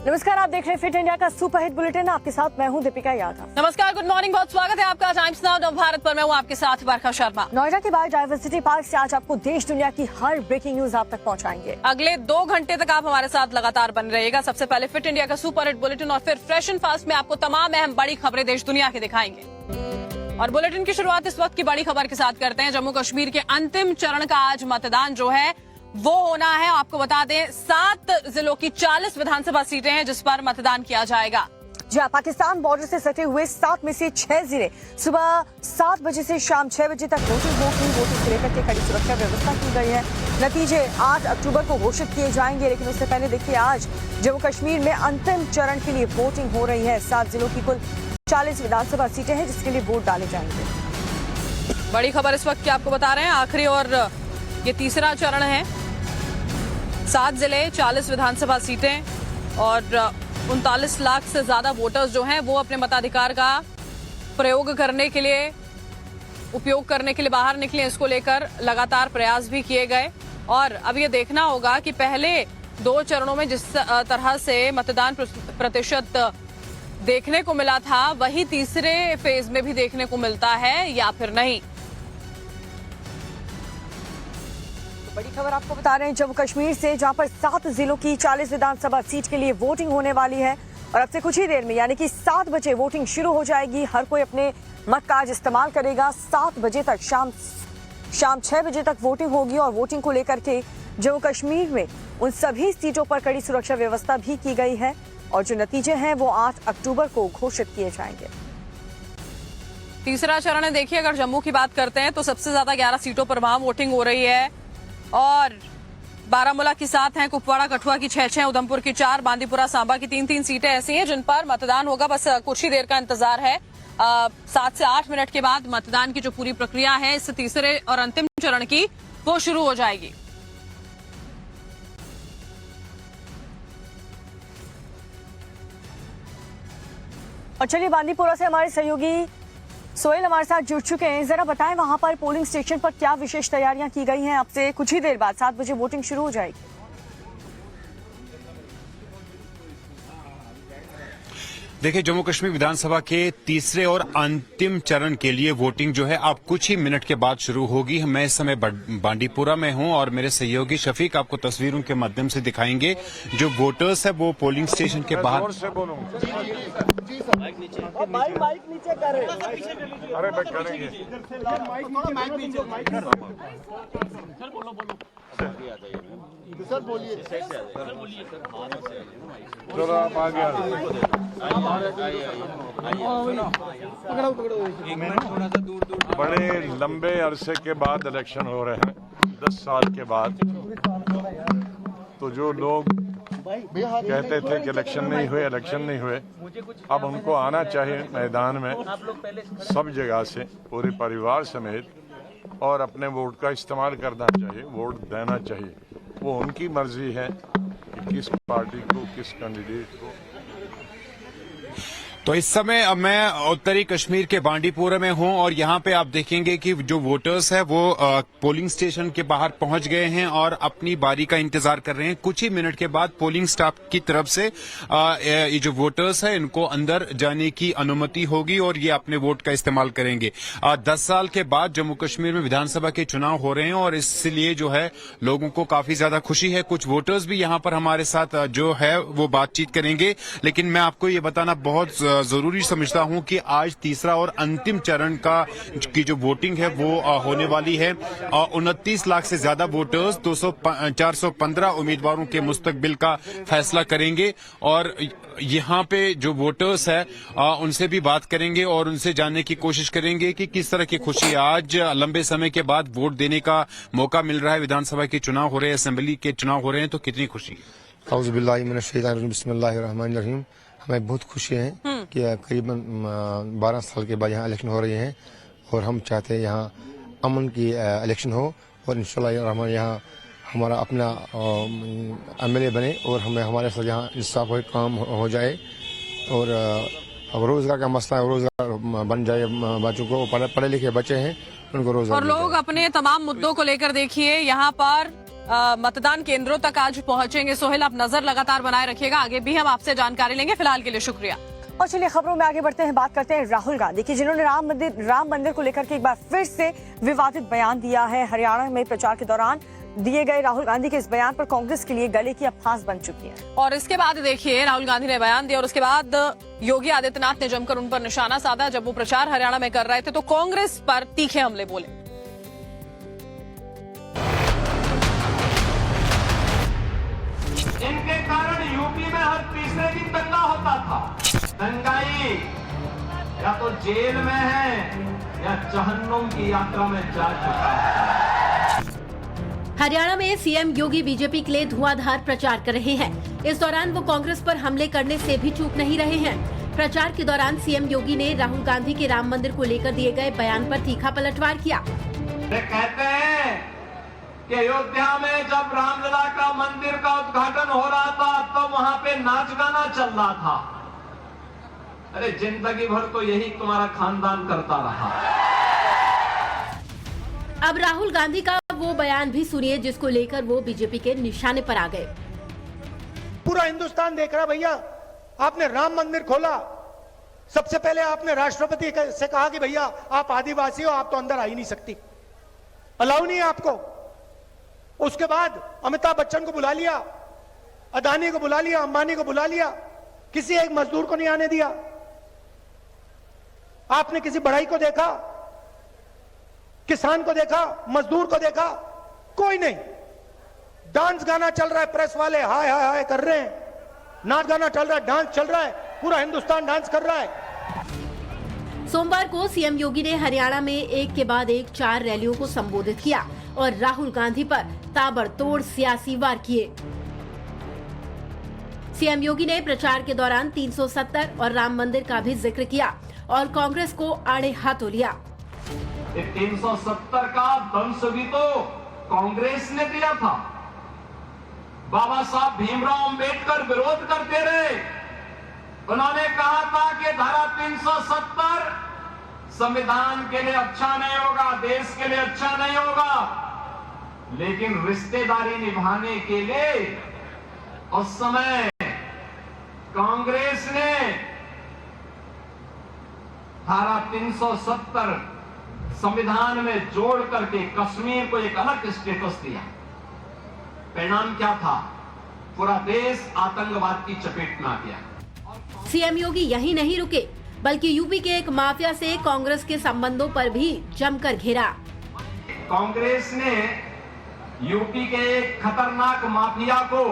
नमस्कार, आप देख रहे हैं फिट इंडिया का सुपर हिट बुलेटिन। आपके साथ मैं हूं दीपिका यादव। नमस्कार, गुड मॉर्निंग, बहुत स्वागत है आपका टाइम्स नाउ नव भारत पर। मैं हूं आपके साथ बरखा शर्मा। नोएडा के बायोडायवर्सिटी पार्क से आज आपको देश दुनिया की हर ब्रेकिंग न्यूज आप तक पहुंचाएंगे। अगले 2 घंटे तक आप हमारे साथ लगातार बन रहिएगा। सबसे पहले फिट इंडिया का सुपर हिट बुलेटिन और फिर फ्रेश एंड फास्ट में आपको तमाम अहम बड़ी खबरें देश दुनिया के दिखाएंगे। और बुलेटिन की शुरुआत इस वक्त की बड़ी खबर के साथ करते हैं। जम्मू कश्मीर के अंतिम चरण का आज मतदान जो है वो होना है। आपको बता दें 7 जिलों की 40 विधानसभा सीटें हैं जिस पर मतदान किया जाएगा। जी हाँ, पाकिस्तान बॉर्डर से सटे हुए 7 में से 6 जिले सुबह 7 बजे से शाम 6 बजे तक वोटिंग होगी। वोटिंग को लेकर के कड़ी सुरक्षा व्यवस्था की गई है। नतीजे 8 अक्टूबर को घोषित किए जाएंगे, लेकिन उससे पहले देखिए आज जम्मू कश्मीर में अंतिम चरण के लिए वोटिंग हो रही है। 7 जिलों की कुल 40 विधानसभा सीटें हैं जिसके लिए वोट डाले जाएंगे। बड़ी खबर इस वक्त की आपको बता रहे हैं, आखिरी और ये तीसरा चरण है। 7 जिले, 40 विधानसभा सीटें और 39 लाख से ज्यादा वोटर्स जो हैं वो अपने मताधिकार का प्रयोग करने के लिए, उपयोग करने के लिए बाहर निकले। इसको लेकर लगातार प्रयास भी किए गए और अब ये देखना होगा कि पहले 2 चरणों में जिस तरह से मतदान प्रतिशत देखने को मिला था वही तीसरे फेज में भी देखने को मिलता है या फिर नहीं। बड़ी खबर आपको बता रहे हैं जम्मू कश्मीर से, जहां पर 7 जिलों की 40 विधानसभा सीट के लिए वोटिंग होने वाली है और अब से कुछ ही देर में यानी कि 7 बजे वोटिंग शुरू हो जाएगी। हर कोई अपने मत का आज इस्तेमाल करेगा। 7 बजे तक शाम 6 बजे तक वोटिंग होगी और वोटिंग को लेकर के जम्मू कश्मीर में उन सभी सीटों पर कड़ी सुरक्षा व्यवस्था भी की गई है और जो नतीजे हैं वो 8 अक्टूबर को घोषित किए जाएंगे। तीसरा चरण है। देखिए, अगर जम्मू की बात करते हैं तो सबसे ज्यादा 11 सीटों पर वहां वोटिंग हो रही है और बारामूला की 7 हैं, कुपवाड़ा कठुआ की 6, उधमपुर की 4, बांदीपुरा सांबा की 3 सीटें ऐसी हैं जिन पर मतदान होगा। बस कुछ ही देर का इंतजार है। 7 से 8 मिनट के बाद मतदान की जो पूरी प्रक्रिया है इस तीसरे और अंतिम चरण की वो शुरू हो जाएगी। और चलिए बांदीपुरा से हमारे सहयोगी सोहेल हमारे साथ जुड़ चुके हैं। जरा बताएं वहां पर पोलिंग स्टेशन पर क्या विशेष तैयारियां की गई हैं। अब से कुछ ही देर बाद 7 बजे वोटिंग शुरू हो जाएगी। देखिए, जम्मू कश्मीर विधानसभा के तीसरे और अंतिम चरण के लिए वोटिंग जो है अब कुछ ही मिनट के बाद शुरू होगी। मैं इस समय बांडीपुरा में हूं और मेरे सहयोगी शफीक आपको तस्वीरों के माध्यम से दिखाएंगे। जो वोटर्स है वो पोलिंग स्टेशन के बाहर। माइक नीचे करें। अरे बैठ करेंगे। सर बोलिए। चलो आप आ गया। बड़े लंबे अरसे के बाद इलेक्शन हो रहे हैं, 10 साल के बाद। तो जो लोग कहते थे कि इलेक्शन नहीं हुए, अब उनको आना चाहिए मैदान में सब जगह से, पूरे परिवार समेत, और अपने वोट का इस्तेमाल करना चाहिए, वोट देना चाहिए। वो उनकी मर्जी है कि किस पार्टी को, किस कैंडिडेट को। तो इस समय अब मैं उत्तरी कश्मीर के बांडीपुरा में हूं और यहां पे आप देखेंगे कि जो वोटर्स है वो पोलिंग स्टेशन के बाहर पहुंच गए हैं और अपनी बारी का इंतजार कर रहे हैं। कुछ ही मिनट के बाद पोलिंग स्टाफ की तरफ से ये जो वोटर्स है इनको अंदर जाने की अनुमति होगी और ये अपने वोट का इस्तेमाल करेंगे। 10 साल के बाद जम्मू कश्मीर में विधानसभा के चुनाव हो रहे हैं और इसलिए जो है लोगों को काफी ज्यादा खुशी है। कुछ वोटर्स भी यहाँ पर हमारे साथ जो है वो बातचीत करेंगे, लेकिन मैं आपको ये बताना बहुत जरूरी समझता हूं कि आज तीसरा और अंतिम चरण की जो वोटिंग है वो होने वाली है। 29 लाख से ज्यादा वोटर्स 415 उम्मीदवारों के मुस्तकबिल का फैसला करेंगे और यहाँ पे जो वोटर्स है उनसे भी बात करेंगे और उनसे जानने की कोशिश करेंगे कि किस तरह की खुशी आज लंबे समय के बाद वोट देने का मौका मिल रहा है। विधानसभा के चुनाव हो रहे हैं, असेंबली के चुनाव हो रहे हैं, तो कितनी खुशी। बिस्मिल्लाहिर्रहमानिर्रहीम। हमें बहुत खुशी है कि करीबन 12 साल के बाद यहाँ इलेक्शन हो रही है और हम चाहते हैं यहाँ अमन की इलेक्शन हो और इंशाल्लाह यहाँ हमारा अपना एमएलए बने और हमें हमारे साथ यहाँ इंसाफ हो, काम हो जाए और रोजगार का मसला है, रोजगार बन जाए बच्चों को, पढ़े लिखे बच्चे हैं उनको रोजगार। और लोग अपने तमाम मुद्दों को लेकर देखिए यहाँ पर मतदान केंद्रों तक आज पहुंचेंगे। सोहेल, आप नजर लगातार बनाए रखिएगा, आगे भी हम आपसे जानकारी लेंगे। फिलहाल के लिए शुक्रिया। और चलिए खबरों में आगे बढ़ते हैं, बात करते हैं राहुल गांधी की, जिन्होंने राम मंदिर को लेकर के एक बार फिर से विवादित बयान दिया है। हरियाणा में प्रचार के दौरान दिए गए राहुल गांधी के इस बयान पर कांग्रेस के लिए गले की अब फांस बन चुकी है। और इसके बाद देखिए, राहुल गांधी ने बयान दिया और उसके बाद योगी आदित्यनाथ ने जमकर उन पर निशाना साधा। जब वो प्रचार हरियाणा में कर रहे थे तो कांग्रेस पर तीखे हमले बोले। इनके कारण यूपी में हर तीसरे दिन दंगा होता था। दंगाई या तो जेल में है या जहन्नुम की यात्रा में जा चुका है। हरियाणा में सीएम योगी बीजेपी के लिए धुआंधार प्रचार कर रहे हैं। इस दौरान वो कांग्रेस पर हमले करने से भी चूक नहीं रहे हैं। प्रचार के दौरान सीएम योगी ने राहुल गांधी के राम मंदिर को लेकर दिए गए बयान पर तीखा पलटवार किया। वे कहते हैं कि अयोध्या में जब रामलला का मंदिर का उद्घाटन हो रहा था तो वहां पे नाच गाना चल रहा था। अरे जिंदगी भर तो यही तुम्हारा खानदान करता रहा। अब राहुल गांधी का वो बयान भी सुनिए जिसको लेकर वो बीजेपी के निशाने पर आ गए। पूरा हिंदुस्तान देख रहा भैया, आपने राम मंदिर खोला, सबसे पहले आपने राष्ट्रपति से कहा कि भैया आप आदिवासी हो, आप तो अंदर आ ही नहीं सकती, अलाउ नहीं है आपको। उसके बाद अमिताभ बच्चन को बुला लिया, अदानी को बुला लिया, अंबानी को बुला लिया, किसी एक मजदूर को नहीं आने दिया। आपने किसी बढ़ई को देखा, किसान को देखा, मजदूर को देखा? कोई नहीं। डांस गाना चल रहा है, प्रेस वाले हाय हाय हाय कर रहे हैं, नाच गाना चल रहा है, डांस चल रहा है, पूरा हिंदुस्तान डांस कर रहा है। सोमवार को सीएम योगी ने हरियाणा में एक के बाद एक 4 रैलियों को संबोधित किया और राहुल गांधी पर ताबड़तोड़ सियासी वार किए। सीएम योगी ने प्रचार के दौरान 370 और राम मंदिर का भी जिक्र किया और कांग्रेस को आड़े हाथों लिया। 370 का दंश भी तो कांग्रेस ने दिया था। बाबा साहब भीमराव अंबेडकर विरोध करते रहे। उन्होंने कहा था कि धारा 370 संविधान के लिए अच्छा नहीं होगा, देश के लिए अच्छा नहीं होगा। लेकिन रिश्तेदारी निभाने के लिए उस समय कांग्रेस ने धारा 370 संविधान में जोड़ करके कश्मीर को एक अलग स्टेटस दिया। परिणाम क्या था? पूरा देश आतंकवाद की चपेट में आ गया। सीएम योगी यहीं नहीं रुके, बल्कि यूपी के एक माफिया से कांग्रेस के संबंधों पर भी जमकर घेरा। कांग्रेस ने यूपी के एक खतरनाक माफिया को,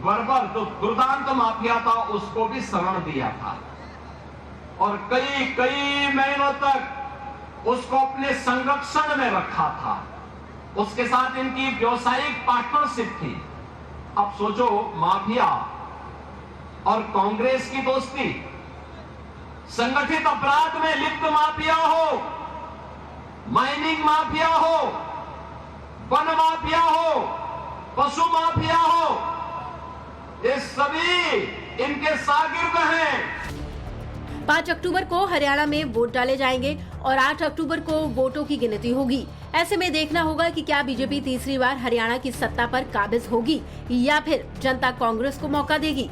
बर्बर जो दुर्दांत माफिया था, उसको भी शरण दिया था और कई महीनों तक उसको अपने संरक्षण में रखा था। उसके साथ इनकी व्यावसायिक पार्टनरशिप थी। अब सोचो, माफिया और कांग्रेस की दोस्ती, संगठित अपराध में लिप्त माफिया हो, माइनिंग माफिया हो, वन माफिया हो, पशु माफिया हो, ये सभी इनके शागिर्द हैं। 5 अक्टूबर को हरियाणा में वोट डाले जाएंगे और 8 अक्टूबर को वोटों की गिनती होगी। ऐसे में देखना होगा कि क्या बीजेपी तीसरी बार हरियाणा की सत्ता पर काबिज होगी या फिर जनता कांग्रेस को मौका देगी।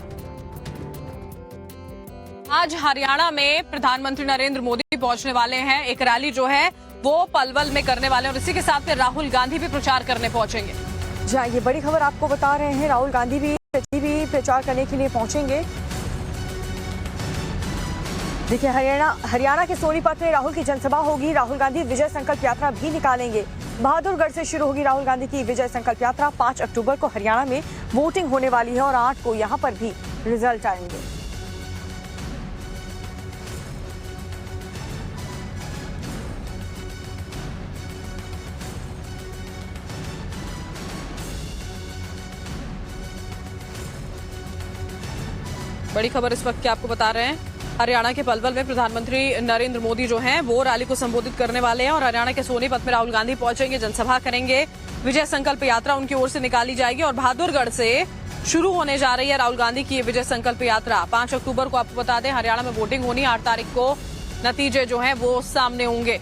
आज हरियाणा में प्रधानमंत्री नरेंद्र मोदी पहुंचने वाले हैं। एक रैली जो है वो पलवल में करने वाले हैं और इसी के साथ में राहुल गांधी भी प्रचार करने पहुंचेंगे। जी ये बड़ी खबर आपको बता रहे हैं, राहुल गांधी भी प्रचार करने के लिए पहुंचेंगे। देखिए, हरियाणा के सोनीपत में राहुल की जनसभा होगी। राहुल गांधी विजय संकल्प यात्रा भी निकालेंगे। बहादुरगढ़ से शुरू होगी राहुल गांधी की विजय संकल्प यात्रा। 5 अक्टूबर को हरियाणा में वोटिंग होने वाली है और 8 को यहां पर भी रिजल्ट आएंगे। बड़ी खबर इस वक्त की आपको बता रहे हैं, हरियाणा के पलवल में प्रधानमंत्री नरेंद्र मोदी जो हैं वो रैली को संबोधित करने वाले हैं और हरियाणा के सोनीपत में राहुल गांधी पहुंचेंगे, जनसभा करेंगे। विजय संकल्प यात्रा उनकी ओर से निकाली जाएगी और बहादुरगढ़ से शुरू होने जा रही है राहुल गांधी की विजय संकल्प यात्रा। 5 अक्टूबर को आपको बता दें हरियाणा में वोटिंग होनी, 8 तारीख को नतीजे जो हैं वो सामने होंगे।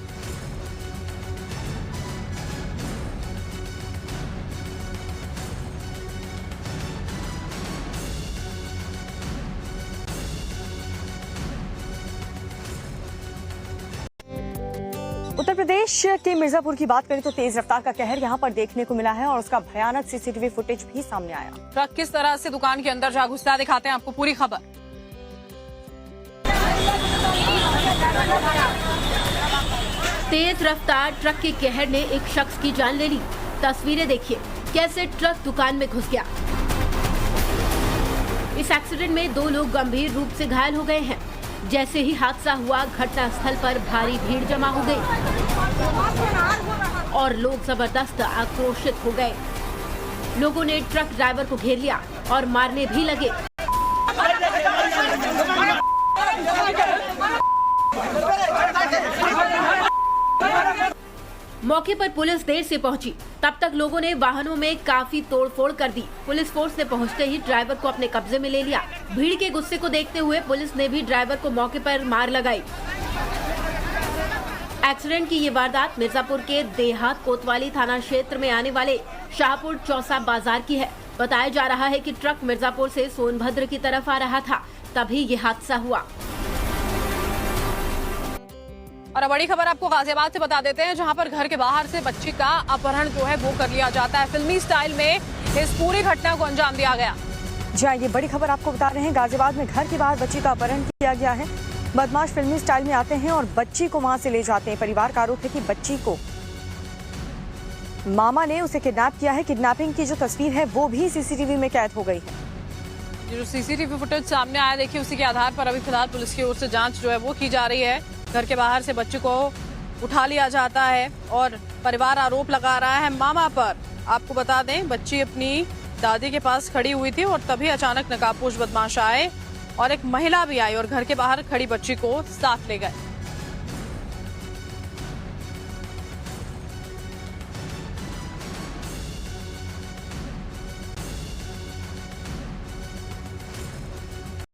उत्तर प्रदेश के मिर्जापुर की बात करें तो तेज रफ्तार का कहर यहां पर देखने को मिला है और उसका भयानक सीसीटीवी फुटेज भी सामने आया। ट्रक किस तरह से दुकान के अंदर जा घुसता दिखाते हैं आपको पूरी खबर। तेज रफ्तार ट्रक के कहर ने एक शख्स की जान ले ली। तस्वीरें देखिए कैसे ट्रक दुकान में घुस गया। इस एक्सीडेंट में 2 लोग गंभीर रूप से घायल हो गए हैं। जैसे ही हादसा हुआ घटना स्थल पर भारी भीड़ जमा हो गई और लोग जबरदस्त आक्रोशित हो गए। लोगों ने ट्रक ड्राइवर को घेर लिया और मारने भी लगे। मौके पर पुलिस देर से पहुंची, तब तक लोगों ने वाहनों में काफी तोड़फोड़ कर दी। पुलिस फोर्स ने पहुंचते ही ड्राइवर को अपने कब्जे में ले लिया। भीड़ के गुस्से को देखते हुए पुलिस ने भी ड्राइवर को मौके पर मार लगाई। एक्सीडेंट की ये वारदात मिर्जापुर के देहात कोतवाली थाना क्षेत्र में आने वाले शाहपुर चौसा बाजार की है। बताया जा रहा है कि ट्रक मिर्जापुर से सोनभद्र की तरफ आ रहा था, तभी ये हादसा हुआ। और बड़ी खबर आपको गाजियाबाद से बता देते हैं, जहां पर घर के बाहर से बच्ची का अपहरण जो है वो कर लिया जाता है। फिल्मी स्टाइल में इस पूरी घटना को अंजाम दिया गया। जी हाँ, ये बड़ी खबर आपको बता रहे हैं। गाजियाबाद में घर के बाहर बच्ची का अपहरण किया गया है। बदमाश फिल्मी स्टाइल में आते हैं और बच्ची को वहां से ले जाते हैं। परिवार का आरोप है कि बच्ची को मामा ने उसे किडनैप किया है। किडनैपिंग की जो तस्वीर है वो भी सीसीटीवी में कैद हो गई है। जो सीसीटीवी फुटेज सामने आया, देखिए उसी के आधार पर अभी फिलहाल पुलिस की ओर से जांच जो है वो की जा रही है। घर के बाहर से बच्चे को उठा लिया जाता है और परिवार आरोप लगा रहा है मामा पर। आपको बता दें, बच्ची अपनी दादी के पास खड़ी हुई थी और तभी अचानक नकाबपोश बदमाश आए और एक महिला भी आई और घर के बाहर खड़ी बच्ची को साथ ले गए।